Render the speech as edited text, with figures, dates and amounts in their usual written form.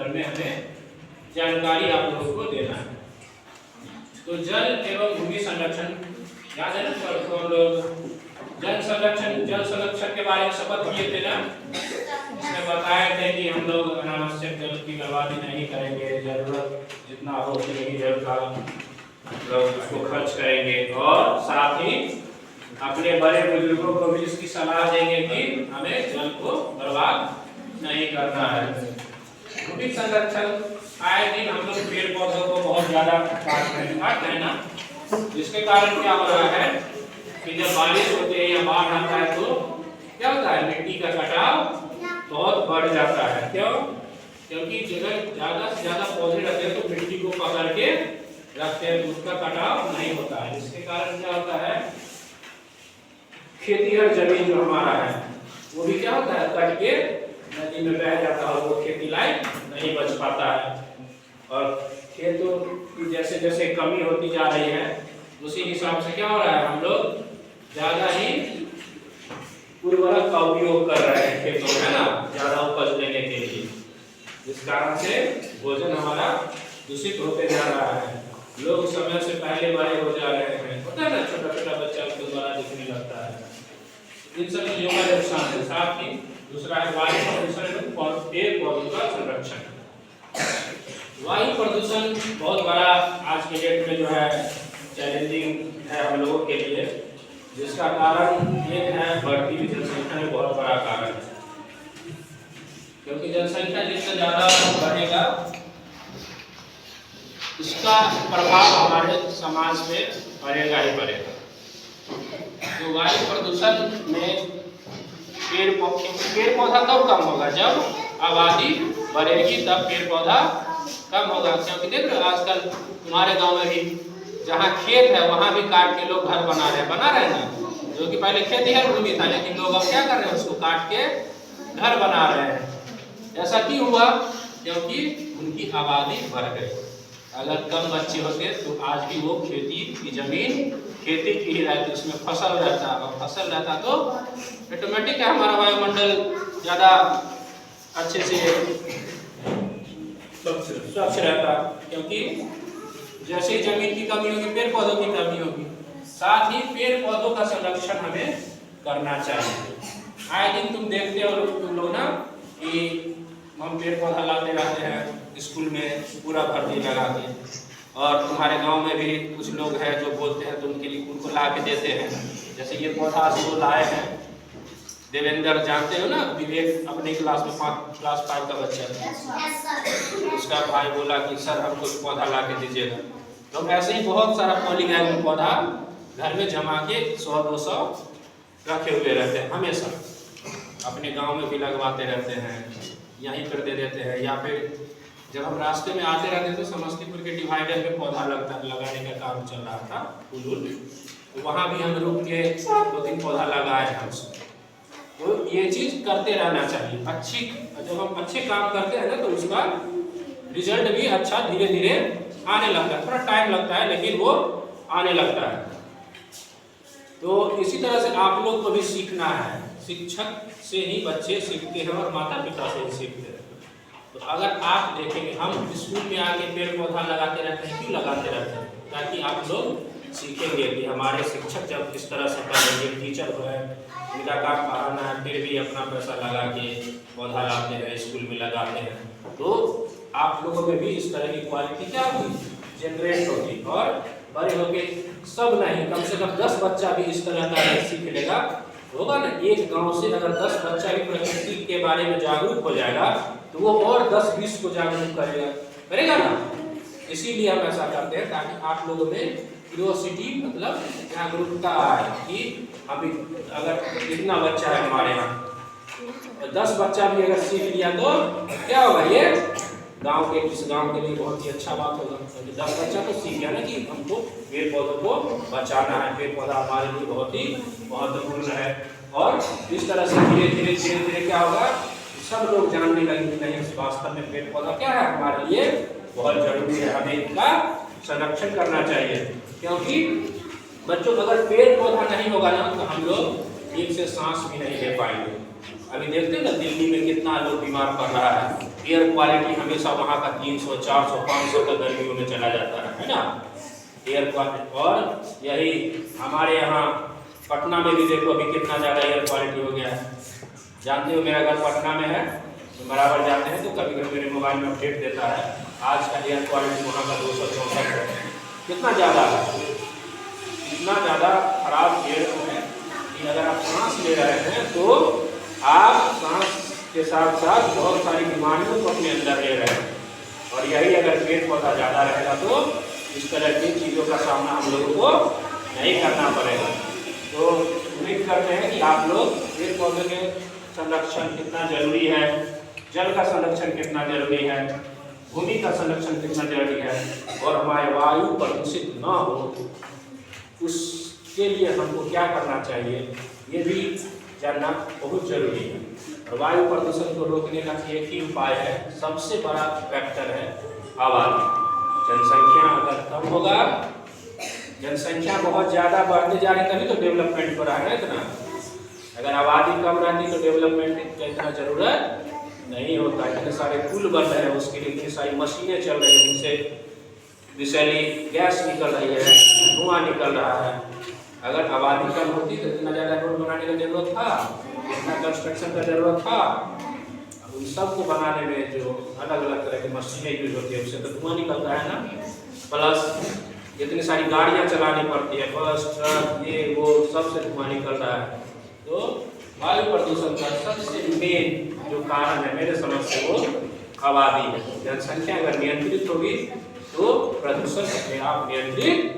संदर्भ में हमें जानकारी आप लोगों को देना है। तो जल एवं भूमि संरक्षण याद है ना, तो हम लोग जल संरक्षण के बारे में शपथ लिए थे ना। इसमें बताए थे कि हम लोग अनावश्यक जल की बर्बादी नहीं करेंगे, जरूरत जितना हो उतनी जल का लोग उसको खर्च करेंगे, और साथ ही अपने बड़े बुजुर्गों को भी इसकी सलाह देंगे कि हमें जल को बर्बाद नहीं करना है। भूमि संरक्षण आए दिन हम लोग पेड़ पौधों को बहुत ज्यादा काटते हैं ना, जिसके कारण क्या हो रहा है कि जब बारिश होती है या बाढ़ आता है तो क्या होता है, मिट्टी का कटाव बहुत बढ़ जाता है। क्यों? क्योंकि जगह ज्यादा से ज्यादा पौधे रहते हैं तो मिट्टी को पकड़ के रखते हैं, तो उसका कटाव नहीं होता है। इसके कारण क्या होता है, खेतीहर जमीन जो हमारा है वो भी क्या होता है, कट के नदी में बह जाता है, वो खेती लायक नहीं बच पाता है। और खेतों की जैसे जैसे कमी होती जा रही है उसी हिसाब से क्या हो रहा है, हम लोग ज्यादा ही उर्वरक का उपयोग कर रहे हैं खेतों में ना, ज्यादा उपज लेने के लिए, जिस कारण से भोजन हमारा दूषित होते जा रहा है। लोग समय से पहले बड़े हो जा रहे हैं, पता है ना, छोटा छोटा बच्चा उसको बड़ा दिखने लगता है। इन सब चीजों का नुकसान है। साथ ही दूसरा है वायु प्रदूषण और पेड़ पौधों का संरक्षण। वायु प्रदूषण बहुत बड़ा आज के डेट में जो है चैलेंजिंग है हम लोगों के लिए, जिसका कारण एक है बढ़ती हुई जनसंख्या में बहुत बड़ा कारण है। क्योंकि जनसंख्या जितना ज्यादा बढ़ेगा उसका प्रभाव हमारे समाज पे पड़ेगा ही पड़ेगा। तो वायु प्रदूषण में पेड़ पौधा कब कम होगा, जब आबादी बढ़ेगी तब पेड़ पौधा कम होगा। क्योंकि देख रहे हो आजकल तुम्हारे गांव में भी जहाँ खेत है वहाँ भी काट के लोग घर बना रहे हैं ना, जो कि पहले खेतीहर भूमि था, लेकिन लोग अब क्या कर रहे हैं, उसको काट के घर बना रहे हैं। ऐसा क्यों हुआ? क्योंकि उनकी आबादी बढ़ गई। अगर कम बच्चे होते तो आज भी वो खेती की जमीन खेती की ही रहती, उसमें फसल रहता, और फसल रहता तो ऑटोमेटिक है हमारा वायुमंडल ज्यादा अच्छे से स्वच्छ रहता। क्योंकि जैसे जमीन की कमी होगी पेड़ पौधों की कमी होगी। साथ ही पेड़ पौधों का संरक्षण हमें करना चाहिए। आए दिन तुम देखते हो तुम लोग ना कि हम पेड़ पौधा लाते रहते हैं स्कूल में पूरा भर्ती लगा के, और तुम्हारे गांव में भी कुछ लोग हैं जो बोलते हैं तो उनके लिए उनको ला के देते हैं। जैसे ये पौधा जो लाए हैं देवेंद्र, जानते हो ना, विवेक अपने क्लास में क्लास 5 का बच्चा है, उसका भाई बोला कि सर हमको पौधा ला के दीजिएगा। तो ऐसे ही बहुत सारा पॉलीगैन में पौधा घर में जमा के 100-200 रखे हुए रहते हैं, हमेशा अपने गांव में भी लगवाते रहते हैं, यहीं पर दे देते हैं। या फिर जब हम रास्ते में आते रहते थे समस्तीपुर के डिवाइडर में पौधा लगाने का काम चल रहा था फूल, तो वहाँ भी हम रुक के 2-3 पौधा लगाए हैं उसमें। तो ये चीज करते रहना चाहिए। जब हम अच्छे काम करते हैं ना तो उसका रिजल्ट भी अच्छा धीरे धीरे आने लगता है, थोड़ा टाइम लगता है लेकिन वो आने लगता है। तो इसी तरह से आप लोग को भी सीखना है, शिक्षक से ही बच्चे सीखते हैं और माता पिता से ही सीखते हैं। तो अगर आप देखेंगे हम स्कूल में आके पेड़ पौधा लगाते रहते हैं, क्यों लगाते रहते हैं, ताकि आप लोग सीखेंगे कि हमारे शिक्षक जब इस तरह से पढ़ेंगे, टीचर जो है उनका काम पढ़ाना है, फिर भी अपना पैसा लगा के पौधा लाते हैं स्कूल में लगाते हैं, तो आप लोगों में भी इस तरह की क्वालिटी क्या होगी, जनरेट होगी। और बड़े होके सब नहीं, कम से कम 10 बच्चा भी इस तरह का सीख लेगा, होगा ना। एक गांव से अगर 10 बच्चा भी प्रकृति के बारे में जागरूक हो जाएगा तो वो और 10-20 को जागरूक करेगा ना। इसीलिए हम ऐसा करते हैं ताकि आप लोगों में क्यूरियोसिटी मतलब जागरूकता आए कि अभी अगर इतना बच्चा है हमारे यहाँ, 10 बच्चा भी अगर सीख लिया तो क्या होगा, ये इस गांव के लिए बहुत ही अच्छा बात होगा। क्योंकि 10 बच्चा तो सीख गया ना कि हमको पेड़ पौधों को बचाना है, पेड़ पौधा हमारे लिए बहुत ही महत्वपूर्ण है। और इस तरह से धीरे धीरे क्या होगा, सब लोग जानने लगेंगे नहीं वास्तव में पेड़ पौधा क्या है, हमारे लिए बहुत जरूरी है, हमें इनका संरक्षण करना चाहिए। क्योंकि बच्चों अगर पेड़ पौधा नहीं होगा ना तो हम लोग ठीक से सांस भी नहीं ले पाएंगे। अभी देखते हैं ना दिल्ली में कितना लोग बीमार पड़ रहा है, एयर क्वालिटी हमेशा वहाँ का 300, 400, 500 तक गर्मियों में चला जाता है ना एयर क्वालिटी। और यही हमारे यहाँ पटना में भी देखो अभी कितना ज़्यादा एयर क्वालिटी हो गया है। जानते हो मेरा घर पटना में है, तो बराबर जाते हैं तो कभी कभी मेरे मोबाइल में अपडेट देता है आज का एयर क्वालिटी वहाँ का 264 है। कितना ज़्यादा है, इतना ज़्यादा खराब एयर है कि अगर आप सांस ले रहे हैं तो आप सांस के साथ साथ बहुत सारी बीमारियों को अपने अंदर ले रहे हैं। और यही अगर पेड़ पौधा ज़्यादा रहेगा तो इस तरह की चीज़ों का सामना हम लोगों को नहीं करना पड़ेगा। तो उम्मीद करते हैं कि आप लोग पेड़ पौधे के संरक्षण कितना जरूरी है, जल का संरक्षण कितना जरूरी है, भूमि का संरक्षण कितना जरूरी है और हमारे वायु प्रदूषित न हो उसके लिए हमको क्या करना चाहिए ये भी जानना बहुत जरूरी है। और वायु प्रदूषण को रोकने का एक ही उपाय है, सबसे बड़ा फैक्टर है आबादी। जनसंख्या अगर कम होगा, जनसंख्या बहुत ज़्यादा बढ़ते जा रही तभी तो डेवलपमेंट हो रहा है इतना। अगर आबादी कम रहती तो डेवलपमेंट की इतना जरूरत नहीं होता। इतने सारे पुल बन रहे हैं, उसके लिए इतनी सारी मशीनें चल रही हैं, उनसे विषैली गैस निकल रही है, धुआं निकल रहा है। अगर आबादी कम होती तो इतना ज़्यादा रोड बनाने की जरूरत था, इतना कंस्ट्रक्शन का जरूरत था। अब उन सबको बनाने में जो अलग अलग तरह की मशीनें यूज होती है उससे तो धुआं निकलता है ना, प्लस इतनी सारी गाड़ियाँ चलानी पड़ती है, बस ट्रक ये वो सबसे धुआं निकल रहा है। तो वायु प्रदूषण का सबसे मेन जो कारण है मेरे समझ से वो आबादी है। जनसंख्या अगर नियंत्रित होगी तो प्रदूषण अपने आप नियंत्रित